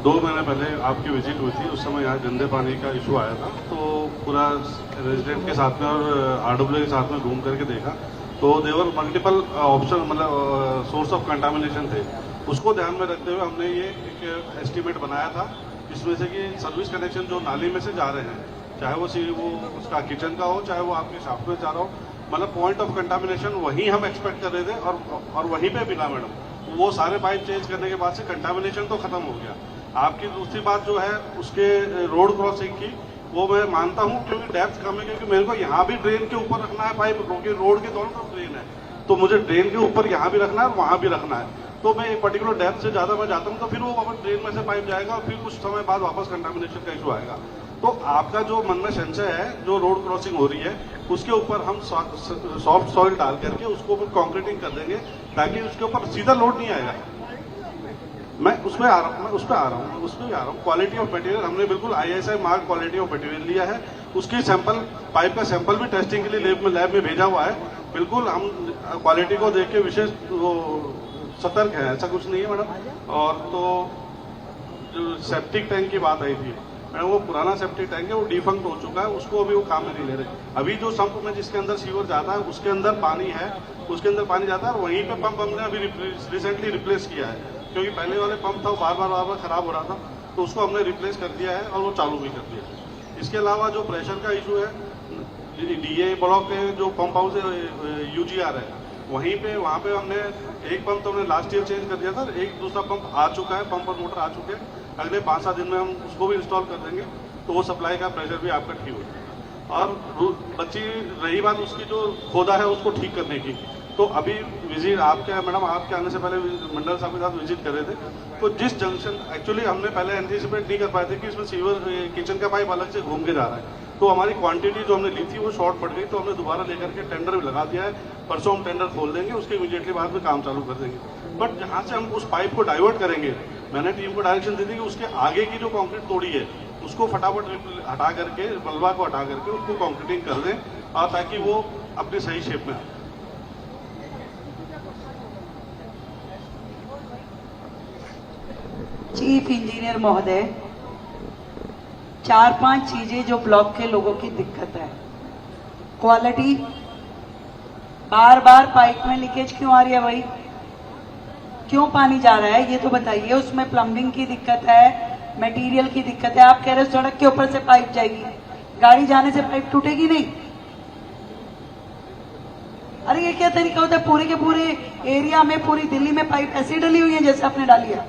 2 महीने पहले आपकी विजिट हुई थी, उस समय यहाँ गंदे पानी का इशू आया था। तो पूरा रेजिडेंट के साथ में और RWA के साथ में घूम करके देखा तो देवर मल्टीपल ऑप्शन मतलब सोर्स ऑफ कंटामिनेशन थे। उसको ध्यान में रखते हुए हमने ये एक एस्टिमेट बनाया था, इसमें से कि सर्विस कनेक्शन जो नाली में से जा रहे हैं, चाहे वो उसका किचन का हो, चाहे वो आपके शाफ्ट में जा रहा हो, मतलब पॉइंट ऑफ कंटामिनेशन वहीं हम एक्सपेक्ट कर रहे थे और वहीं पे मिला मैडम। वो सारे पाइप चेंज करने के बाद से कंटामिनेशन तो खत्म हो गया। आपकी दूसरी बात जो है उसके रोड क्रॉसिंग की, वो मैं मानता हूँ क्योंकि डेप्थ कम है, क्योंकि मेरे को यहाँ भी ड्रेन के ऊपर रखना है पाइप, क्योंकि रोड के दोनों तरफ ड्रेन है, तो मुझे ड्रेन के ऊपर यहाँ भी रखना है और वहाँ भी रखना है। तो मैं एक पर्टिकुलर डेप्थ से ज्यादा मैं जाता हूँ तो फिर वो वापस ड्रेन में से पाइप जाएगा और फिर कुछ समय बाद वापस कंटामिनेशन का इशू आएगा। तो आपका जो मन में संशय है, जो रोड क्रॉसिंग हो रही है उसके ऊपर हम सॉफ्ट सॉइल डाल करके उसको फिर कॉन्क्रीटिंग कर देंगे ताकि उसके ऊपर सीधा लोड नहीं आएगा। मैं उसमें आ रहा हूँ। क्वालिटी ऑफ मटेरियल हमने बिल्कुल ISI mark quality of material लिया है। उसकी सैंपल, पाइप का सैंपल भी टेस्टिंग के लिए लैब में भेजा हुआ है। बिल्कुल हम क्वालिटी को देख के विशेष सतर्क है, ऐसा कुछ नहीं है मैडम। और तो जो सेप्टिक टैंक की बात आई थी मैडम, वो पुराना सेप्टिक टैंक है, वो डिफंक्ट हो चुका है, उसको अभी वो काम में नहीं ले रहे। अभी जो संप में जिसके अंदर सीवर जाता है उसके अंदर पानी है, उसके अंदर पानी जाता है और वहीं पे पंप हमने अभी रिसेंटली रिप्लेस किया है, क्योंकि पहले वाले पंप था वो बार बार खराब हो रहा था, तो उसको हमने रिप्लेस कर दिया है और वो चालू भी कर दिया है। इसके अलावा जो प्रेशर का इशू है, DA ब्लॉक के जो पंप हाउस है UGR है, वहाँ पे हमने एक पंप तो हमने लास्ट ईयर चेंज कर दिया था, एक दूसरा पंप आ चुका है, पंप और मोटर आ चुके हैं। अगले 5-7 दिन में हम उसको भी इंस्टॉल कर देंगे, तो वो सप्लाई का प्रेशर भी आपका ठीक हो जाएगा। और बच्ची रही बात उसकी जो खोदा है उसको ठीक करने की, तो अभी विजिट आपके मैडम, आपके आने से पहले मंडल साहब के साथ विजिट कर रहे थे, तो जिस जंक्शन एक्चुअली हमने पहले एंटीसिपेट नहीं कर पाए थे कि इसमें सीवर किचन का पाइप अलग से घूम के जा रहा है, तो हमारी क्वांटिटी जो हमने ली थी वो शॉर्ट पड़ गई, तो हमने दोबारा लेकर के टेंडर भी लगा दिया है। परसों हम टेंडर खोल देंगे, उसके इमीडिएटली बाद में काम चालू कर देंगे। बट जहाँ से हम उस पाइप को डाइवर्ट करेंगे, मैंने टीम को डायरेक्शन दी थी कि उसके आगे की जो कंक्रीट तोड़ी है उसको फटाफट हटा करके, मलबा को हटा करके उसको कंक्रीटिंग कर दें, और ताकि वो अपनी सही शेप में आए। चीफ इंजीनियर महोदय, 4-5 चीजें जो ब्लॉक के लोगों की दिक्कत है। क्वालिटी, बार बार पाइप में लीकेज क्यों आ रही है भाई? क्यों पानी जा रहा है ये तो बताइए। उसमें प्लम्बिंग की दिक्कत है, मटेरियल की दिक्कत है। आप कह रहे हो सड़क के ऊपर से पाइप जाएगी, गाड़ी जाने से पाइप टूटेगी नहीं? अरे ये क्या तरीका होता है? पूरे के पूरे एरिया में, पूरी दिल्ली में पाइप ऐसी डली हुई है जैसे आपने डाली है।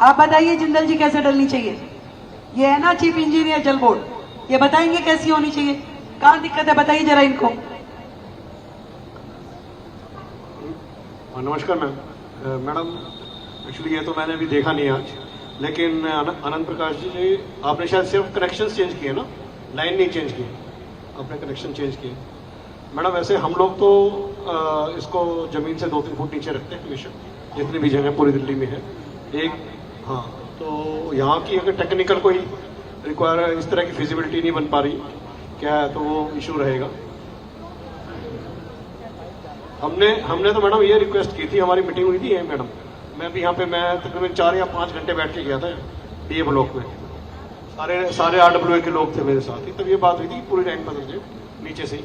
आप बताइए जिंदल जी कैसे डलनी चाहिए? ये है ना चीफ इंजीनियर जल बोर्ड, ये बताएंगे कैसी होनी चाहिए? कहाँ दिक्कत है बताइए जरा इनको। नमस्कार मैडम, एक्चुअली ये तो मैंने अभी देखा नहीं आज, लेकिन आनंद प्रकाश जी आपने शायद सिर्फ कनेक्शन चेंज किए ना, लाइन नहीं चेंज की, आपने कनेक्शन चेंज किए। मैडम वैसे हम लोग तो इसको जमीन से 2-3 फुट नीचे रखते हैं हमेशा, जितनी भी जगह पूरी दिल्ली में है। एक हाँ, तो यहाँ की अगर टेक्निकल कोई रिक्वायर इस तरह की फिजिबिलिटी नहीं बन पा रही क्या है, तो वो इशू रहेगा। हमने तो मैडम ये रिक्वेस्ट की थी, हमारी मीटिंग हुई थी मैडम, मैं भी यहाँ पे मैं तकरीबन 4 या 5 घंटे बैठ के गया था DA ब्लॉक में, सारे RWA के लोग थे मेरे साथ ही, तब ये बात हुई थी पूरी लाइन बदल जाए नीचे से ही।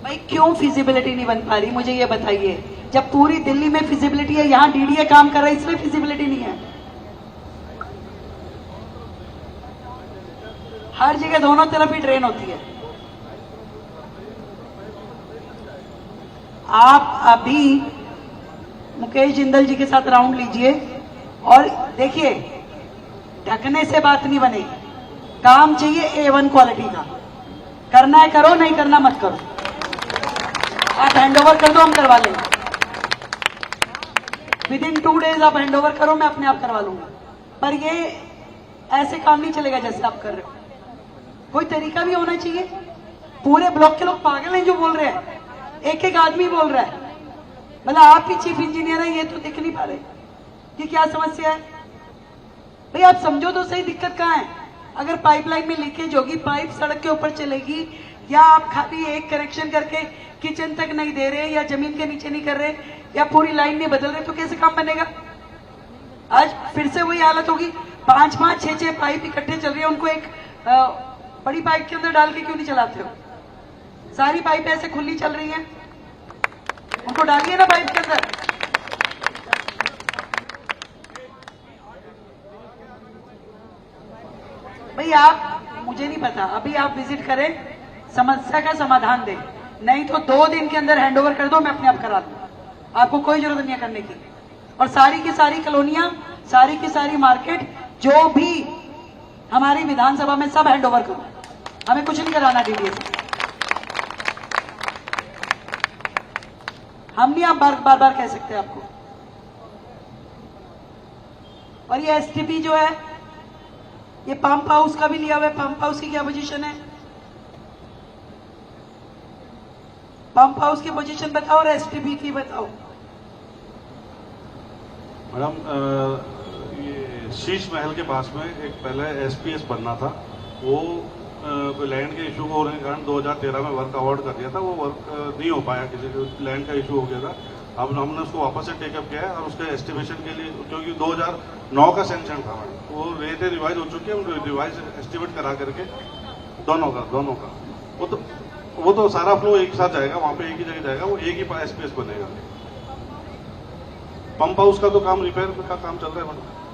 भाई क्यों फिजिबिलिटी नहीं बन पा रही मुझे ये बताइए? जब पूरी दिल्ली में फिजिबिलिटी है, यहाँ DDA काम कर रहा है इसमें फिजिबिलिटी नहीं है। हर जगह दोनों तरफ ही ड्रेन होती है। आप अभी मुकेश जिंदल जी के साथ राउंड लीजिए और देखिए, ढकने से बात नहीं बनेगी। काम चाहिए A1 क्वालिटी का। करना है करो, नहीं करना मत करो। आप हैंडओवर कर दो, हम करवा लेंगे। विदिन 2 डेज आप हैंडओवर करो, मैं अपने आप करवा लूंगा। पर ये ऐसे काम नहीं चलेगा जैसे आप कर रहे हो। कोई तरीका भी होना चाहिए। पूरे ब्लॉक के लोग पागल हैं जो बोल रहे हैं, एक आदमी बोल रहा है। मतलब आप ही चीफ इंजीनियर हैं, ये तो देख नहीं पा रहे कि क्या समस्या है। भाई आप समझो तो सही, दिक्कत कहाँ है? अगर पाइपलाइन में लीकेज होगी, पाइप सड़क के ऊपर चलेगी, या आप खाली एक कनेक्शन करके किचन तक नहीं दे रहे, या जमीन के नीचे नहीं कर रहे, या पूरी लाइन नहीं बदल रहे, तो कैसे काम बनेगा? आज फिर से वही हालत होगी, 5-5, 6-6 पाइप इकट्ठे चल रही है, उनको एक बड़ी पाइप के अंदर डाल के क्यों नहीं चलाते हो? सारी पाइप ऐसे खुली चल रही है, उनको डालिए ना पाइप के अंदर। भाई आप, मुझे नहीं पता, अभी आप विजिट करें, समस्या का समाधान दें, नहीं तो 2 दिन के अंदर हैंडओवर कर दो, मैं अपने आप करा दूं, आपको कोई जरूरत नहीं है करने की। और सारी की सारी कॉलोनियां, सारी की सारी मार्केट, जो भी हमारी विधानसभा में, सब हैंडओवर करो, हमें कुछ नहीं कराना डीडीए से। हम नहीं आप बार बार कह सकते आपको। और ये एसटीपी जो है, ये पंप हाउस का भी लिया हुआ है, पंप हाउस की क्या पोजीशन है? पंप हाउस की पोजीशन बताओ और एसटीपी की बताओ। मैडम ये शीश महल के पास में एक पहले एसपीएस बनना था, वो कोई लैंड के इशू होने के कारण 2013 में वर्क अवार्ड कर दिया था, वो वर्क नहीं हो पाया, किसी को लैंड का इशू हो गया था। अब हमने उसको वापस से टेकअप किया है और उसके एस्टिमेशन के लिए, क्योंकि 2009 का सैंक्शन था मैडम, वो रेटें रिवाइज हो चुकी है, रिवाइज एस्टिमेट करा करके दोनों का वो तो सारा फ्लो एक साथ जाएगा, वहां पे एक ही जगह जाएगा, वो एक ही एसपीएस बनेगा। पंप हाउस का तो काम, रिपेयर का काम चल रहा है मैडम।